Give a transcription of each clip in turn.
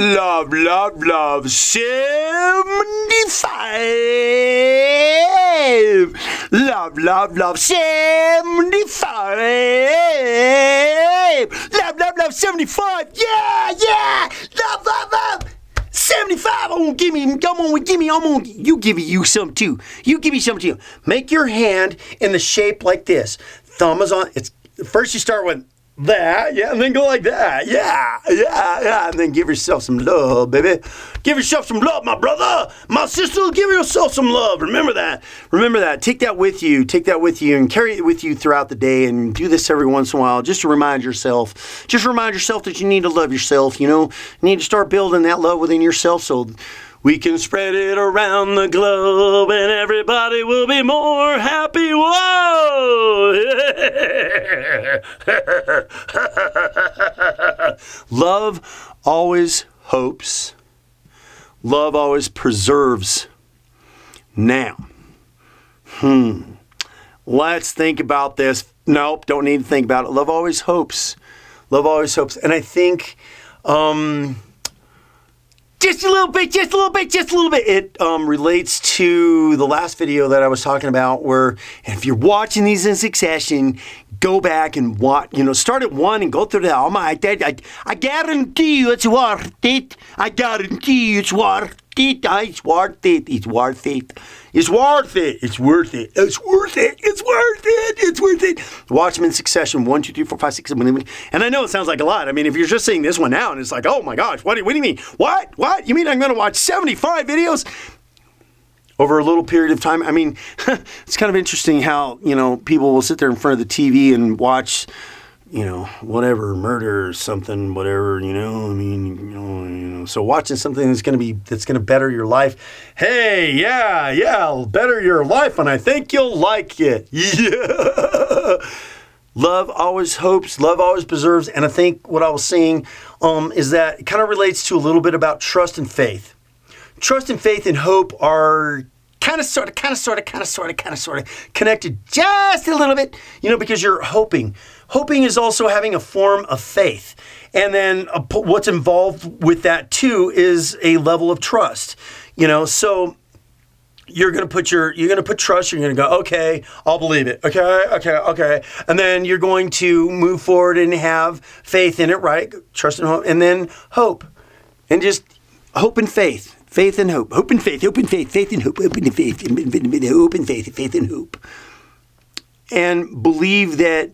love, love, love, 75. Love, love, love, 75. Love, love, love, 75. Yeah, yeah. Love, love, love. 75. Oh, give me. Come on, give me. You give me you some too. You give me some too. Make your hand in the shape like this. Thumb is on. It's first you start with that, yeah, and then go like that, yeah, and then give yourself some love, baby. Give yourself some love, my brother, my sister. Give yourself some love. Remember that. Take that with you, and carry it with you throughout the day. And do this every once in a while, just to remind yourself. That you need to love yourself. You need to start building that love within yourself, so we can spread it around the globe and everybody will be more happy. Whoa! Love always hopes. Love always preserves. Now, let's think about this. Nope, don't need to think about it. Love always hopes. And I think, just a little bit. It relates to the last video that I was talking about where if you're watching these in succession, go back and watch, start at 1 and go through the, I guarantee you it's worth it. It's worth it. Watch them in succession. 1, 2, 3, 4, 5, 6, 7. And I know it sounds like a lot. I mean, if you're just seeing this one now and it's like, oh my gosh, what do you mean? What? You mean I'm going to watch 75 videos over a little period of time? I mean, it's kind of interesting how, people will sit there in front of the TV and watch, whatever, murder or something, whatever, so watching something that's going to better your life. Hey, yeah, better your life, and I think you'll like it. Yeah. Love always hopes, love always preserves, and I think what I was saying is that it kind of relates to a little bit about trust and faith. Trust and faith and hope are kind of connected just a little bit, because you're hoping. Hoping is also having a form of faith. And then what's involved with that too is a level of trust. So you're going to put trust, you're going to go, okay, I'll believe it. Okay. And then you're going to move forward and have faith in it, right? Trust and hope, and then hope. And just hope and faith. Faith and hope. Hope and faith. Faith and hope. Hope and faith. Hope and faith. Faith and hope. And believe that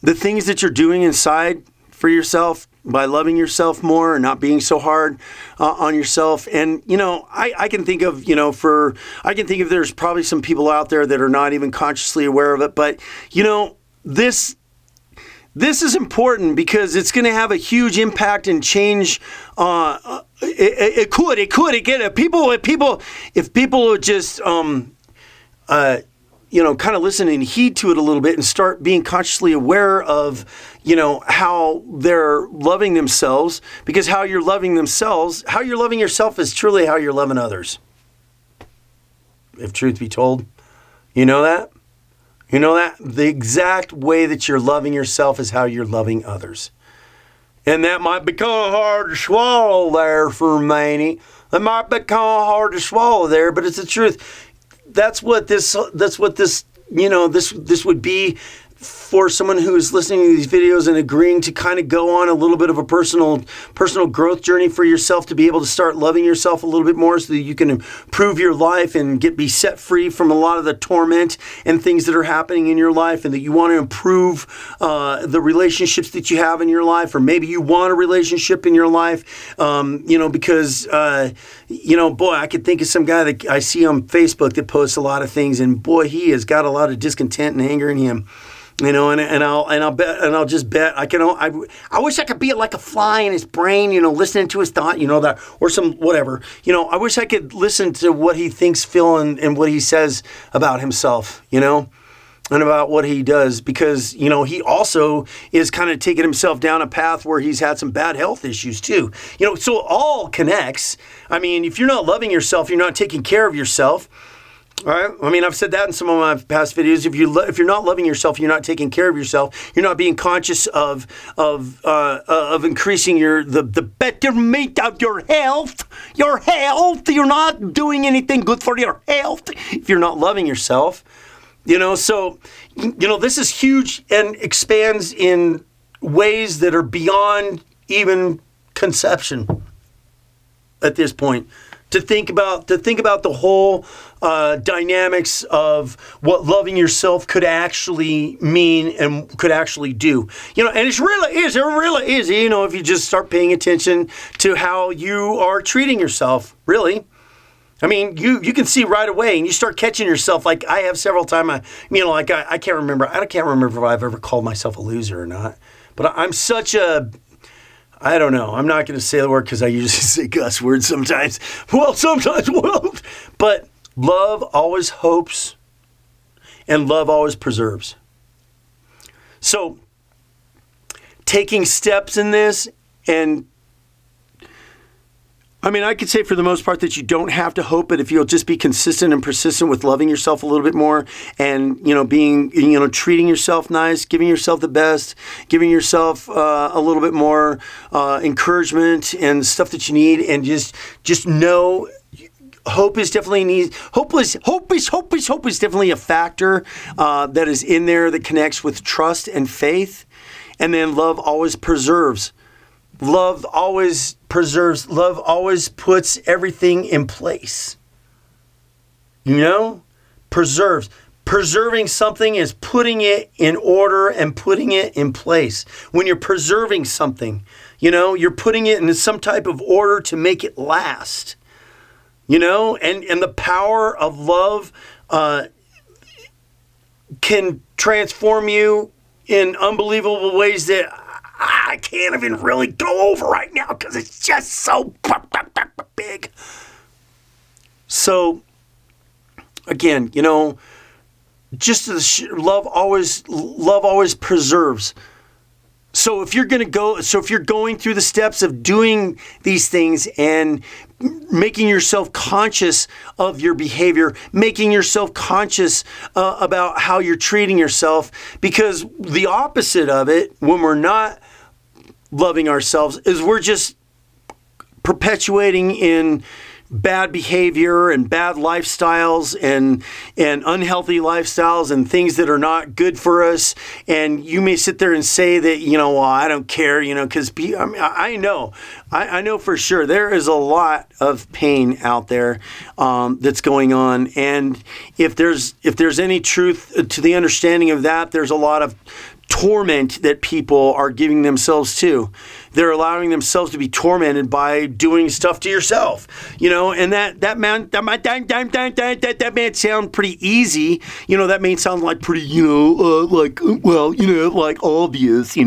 the things that you're doing inside for yourself by loving yourself more and not being so hard on yourself. And, I can think of, there's probably some people out there that are not even consciously aware of it. But, this is important because it's going to have a huge impact and change. It could. If people would just, kind of listen and heed to it a little bit and start being consciously aware of, how they're loving themselves, because how you're loving yourself is truly how you're loving others. If truth be told, you know that? The exact way that you're loving yourself is how you're loving others. And that might become hard to swallow there for many. That might become hard to swallow there, but it's the truth. That's what this would be for someone who is listening to these videos and agreeing to kind of go on a little bit of a personal growth journey for yourself, to be able to start loving yourself a little bit more so that you can improve your life and be set free from a lot of the torment and things that are happening in your life, and that you want to improve the relationships that you have in your life, or maybe you want a relationship in your life, because boy, I could think of some guy that I see on Facebook that posts a lot of things, and boy, he has got a lot of discontent and anger in him. And I'll just bet I wish I could be like a fly in his brain, listening to his thought, that, or some whatever. I wish I could listen to what he thinks, feel, and what he says about himself, and about what he does, because, he also is kind of taking himself down a path where he's had some bad health issues too. So it all connects. I mean, if you're not loving yourself, you're not taking care of yourself. All right. I mean, I've said that in some of my past videos. If you're not loving yourself, you're not taking care of yourself. You're not being conscious of increasing the betterment of your health. Your health. You're not doing anything good for your health if you're not loving yourself. So this is huge and expands in ways that are beyond even conception at this point. To think about the whole dynamics of what loving yourself could actually mean and could actually do. And it really is, if you just start paying attention to how you are treating yourself, really. I mean, you can see right away, and you start catching yourself. Like I have several times. I can't remember. I can't remember if I've ever called myself a loser or not. But I'm such a, I don't know. I'm not going to say the word because I usually say cuss words sometimes. Well, sometimes won't. But love always hopes, and love always preserves. So, taking steps in this, and I could say for the most part that you don't have to hope, but if you'll just be consistent and persistent with loving yourself a little bit more and, being, treating yourself nice, giving yourself the best, giving yourself a little bit more encouragement and stuff that you need, and just know hope is definitely hope is definitely a factor that is in there that connects with trust and faith. And then love always preserves. Love always preserves. Love always puts everything in place. Preserves. Preserving something is putting it in order and putting it in place. When you're preserving something, you're putting it in some type of order to make it last. And the power of love can transform you in unbelievable ways that I can't even really go over right now because it's just so big. So, again, just love always preserves. So if you're going through the steps of doing these things and making yourself conscious of your behavior, making yourself conscious about how you're treating yourself, because the opposite of it, when we're not loving ourselves, is we're just perpetuating in bad behavior and bad lifestyles and unhealthy lifestyles and things that are not good for us. And you may sit there and say that, well, I don't care, because I know for sure there is a lot of pain out there that's going on. And if there's any truth to the understanding of that, there's a lot of torment that people are giving themselves to. They're allowing themselves to be tormented by doing stuff to yourself, and that may sound pretty easy, that may sound like pretty, like obvious,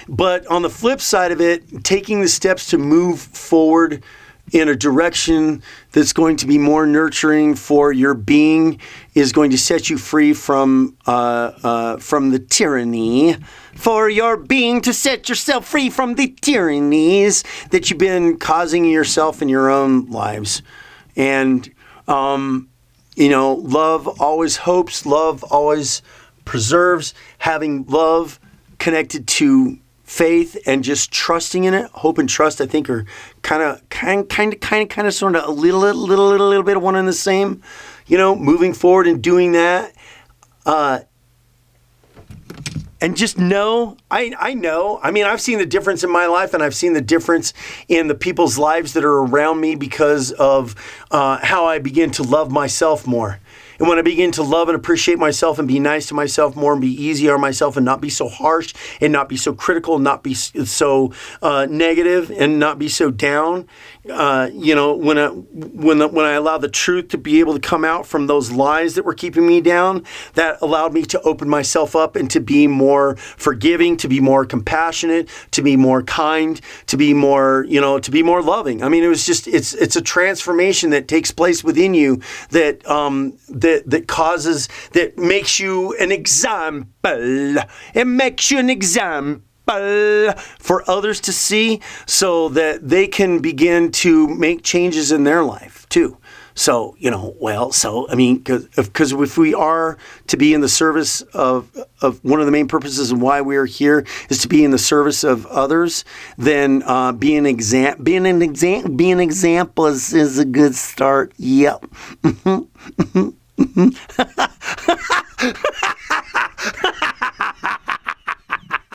but on the flip side of it, taking the steps to move forward in a direction that's going to be more nurturing for your being is going to set you free from the tyranny. For your being to set yourself free from the tyrannies that you've been causing yourself in your own lives. And, love always hopes, love always preserves. Having love connected to faith and just trusting in it. Hope and trust, I think, are kind of sort of a little bit of one and the same. Moving forward and doing that. And just know, I know. I've seen the difference in my life, and I've seen the difference in the people's lives that are around me because of how I begin to love myself more. And when I begin to love and appreciate myself and be nice to myself more and be easy on myself and not be so harsh and not be so critical and not be so negative and not be so down, when I allow the truth to be able to come out from those lies that were keeping me down, that allowed me to open myself up and to be more forgiving, to be more compassionate, to be more kind, to be more, to be more loving. It was just, it's a transformation that takes place within you that makes you an example. It makes you an example for others to see so that they can begin to make changes in their life too. So, I mean, because if we are to be in the service of one of the main purposes and why we are here is to be in the service of others, then being an example is a good start. Yep.